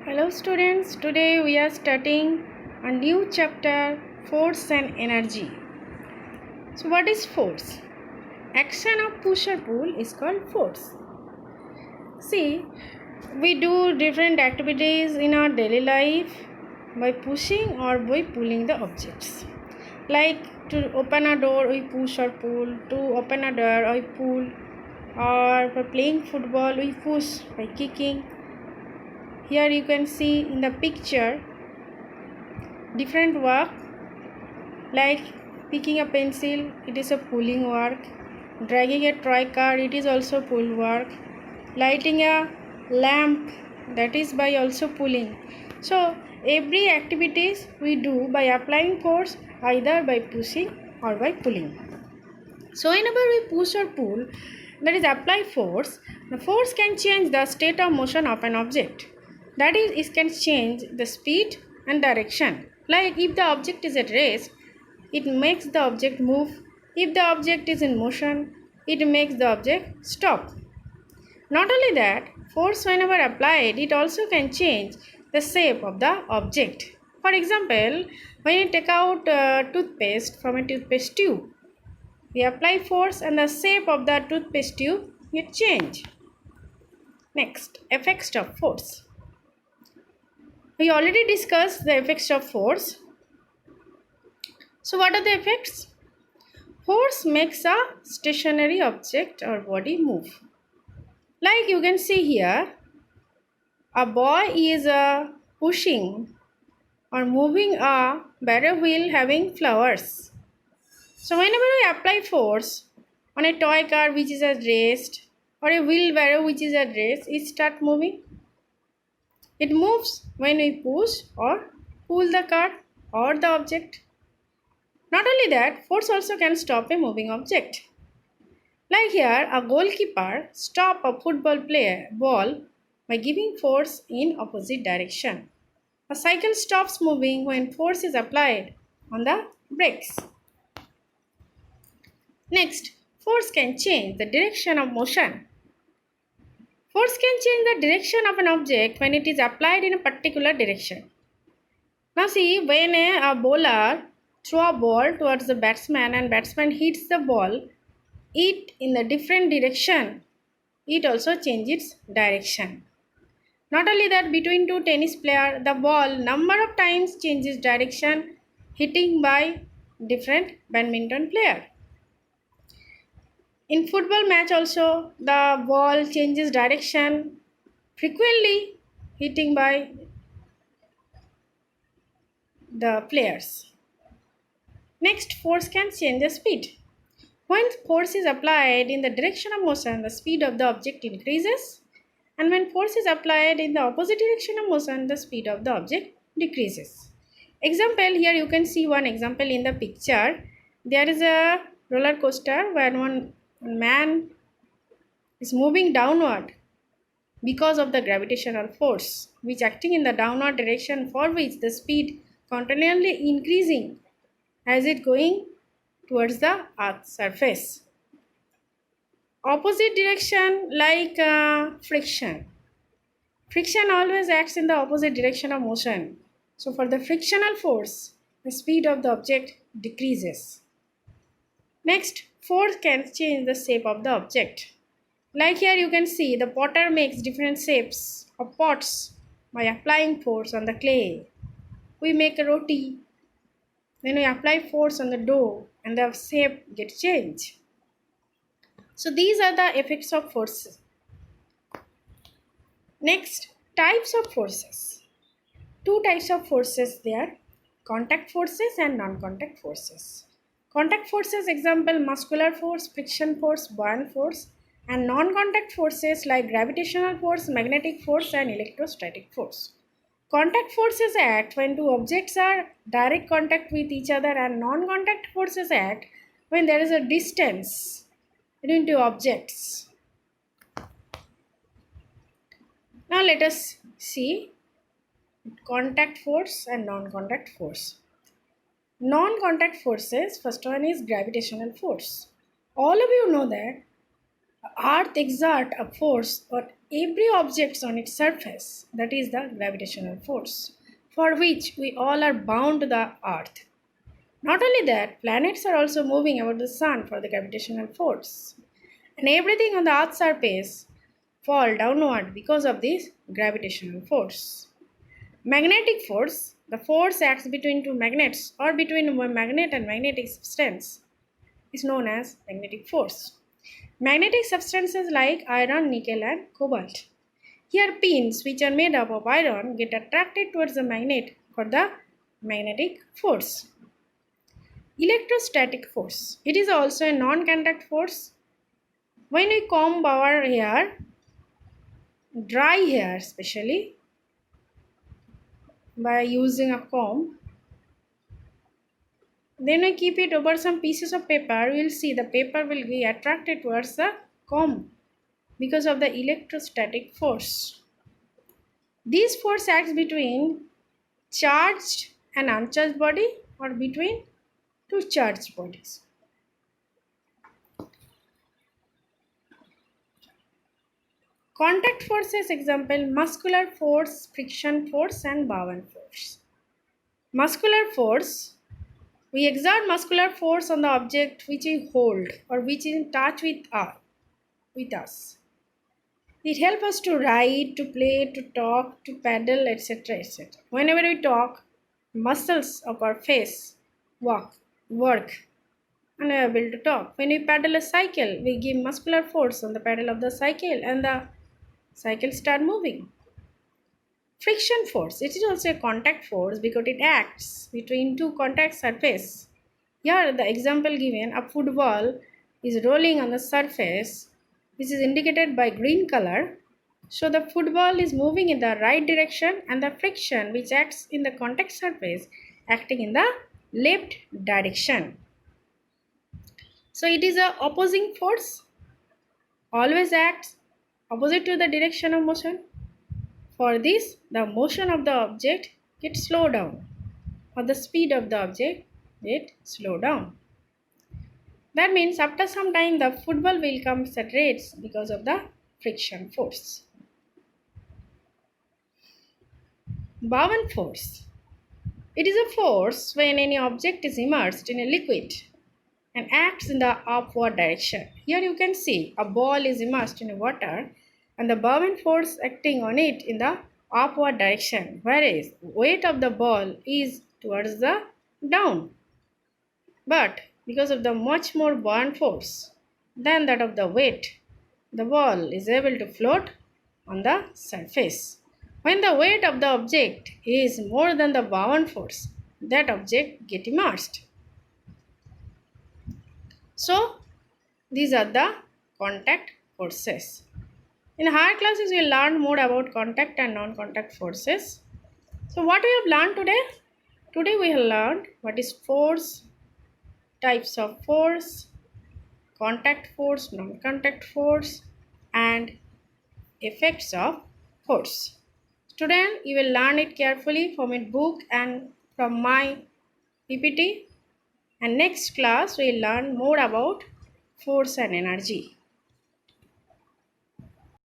Hello students, today we are starting a new chapter, Force and Energy. So what is force? Action of push or pull is called force. See, we do different activities in our daily life by pushing or by pulling the objects. Like to open a door we push or pull, to open a door we pull, or for playing football we push by kicking. Here you can see in the picture different work like picking a pencil, it is a pulling work. Dragging a toy car, it is also pull work. Lighting a lamp, that is by also pulling. So every activities we do by applying force either by pushing or by pulling. So whenever we push or pull, that is apply force, the force can change the state of motion of an object. That is, it can change the speed and direction. Like if the object is at rest, it makes the object move. If the object is in motion, it makes the object stop. Not only that, force whenever applied, it also can change the shape of the object. For example, when you take out toothpaste from a toothpaste tube, we apply force and the shape of the toothpaste tube will change. Next, effects of force. We already discussed the effects of force. So what are the effects? Force makes a stationary object or body move. Like you can see here, a boy is pushing or moving a barrow wheel having flowers. So whenever we apply force on a toy car which is at rest or a wheelbarrow which is at rest, it starts moving. It moves when we push or pull the car or the object. Not only that, force also can stop a moving object. Like here, a goalkeeper stop a football ball by giving force in opposite direction. A cycle stops moving when force is applied on the brakes. Next, force can change the direction of motion. Force can change the direction of an object when it is applied in a particular direction. Now see, when a bowler throws a ball towards the batsman and batsman hits the ball, it in the different direction, it also changes direction. Not only that, between two tennis players, the ball number of times changes direction, hitting by different badminton player. In football match also, the ball changes direction frequently, hitting by the players. Next, force can change the speed. When force is applied in the direction of motion, the speed of the object increases, and when force is applied in the opposite direction of motion, the speed of the object decreases. Example, here you can see one example in the picture. There is a roller coaster where one man is moving downward because of the gravitational force which acting in the downward direction, for which the speed continually increasing as it going towards the earth's surface. Opposite direction, like friction. Friction always acts in the opposite direction of motion. So for the frictional force, the speed of the object decreases. Next, force can change the shape of the object. Like here you can see the potter makes different shapes of pots by applying force on the clay. We make a roti. When we apply force on the dough and the shape gets changed. So these are the effects of forces. Next, types of forces. Two types of forces there, contact forces and non-contact forces. Contact forces, example, muscular force, friction force, buoyant force, and non-contact forces like gravitational force, magnetic force, and electrostatic force. Contact forces act when two objects are direct contact with each other, and non-contact forces act when there is a distance between two objects. Now let us see contact force and non-contact force. Non-contact forces, first one is gravitational force. All of you know that Earth exerts a force every object on its surface, that is the gravitational force, for which we all are bound to the earth. Not only that, planets are also moving about the sun for the gravitational force. And everything on the earth's surface fall downward because of this gravitational force. Magnetic force, the force acts between two magnets or between one magnet and magnetic substance, is known as magnetic force. Magnetic substances like iron, nickel, and cobalt. Here, pins which are made up of iron get attracted towards the magnet for the magnetic force. Electrostatic force. It is also a non-contact force. When we comb our hair, dry hair especially, by using a comb, then we keep it over some pieces of paper, we will see the paper will be attracted towards the comb because of the electrostatic force. This force acts between charged and uncharged body or between two charged bodies. Contact forces example muscular force, friction force and Bowen force. Muscular force, we exert muscular force on the object which we hold or which is in touch with us. It helps us to write, to play, to talk, to paddle, etc. etc. Whenever we talk, muscles of our face work, and we are able to talk. When we paddle a cycle, we give muscular force on the pedal of the cycle and the cycle start moving. Friction force, it is also a contact force because it acts between two contact surfaces. Here the example given, a football is rolling on the surface which is indicated by green color. So the football is moving in the right direction and the friction which acts in the contact surface acting in the left direction. So it is a opposing force, always acts opposite to the direction of motion. For this, the motion of the object gets slowed down or the speed of the object gets slowed down. That means after some time the football will come accelerates because of the friction force. Bowen force. It is a force when any object is immersed in a liquid and acts in the upward direction. Here you can see a ball is immersed in water and the Bowen force acting on it in the upward direction, whereas weight of the ball is towards the down. But because of the much more buoyant force than that of the weight, the ball is able to float on the surface. When the weight of the object is more than the buoyant force, that object gets immersed. So, these are the contact forces. In higher classes, we will learn more about contact and non-contact forces. So, what we have learned today? Today we have learned what is force, types of force, contact force, non-contact force, and effects of force. Student, you will learn it carefully from a book and from my PPT. And next class we will learn more about force and energy.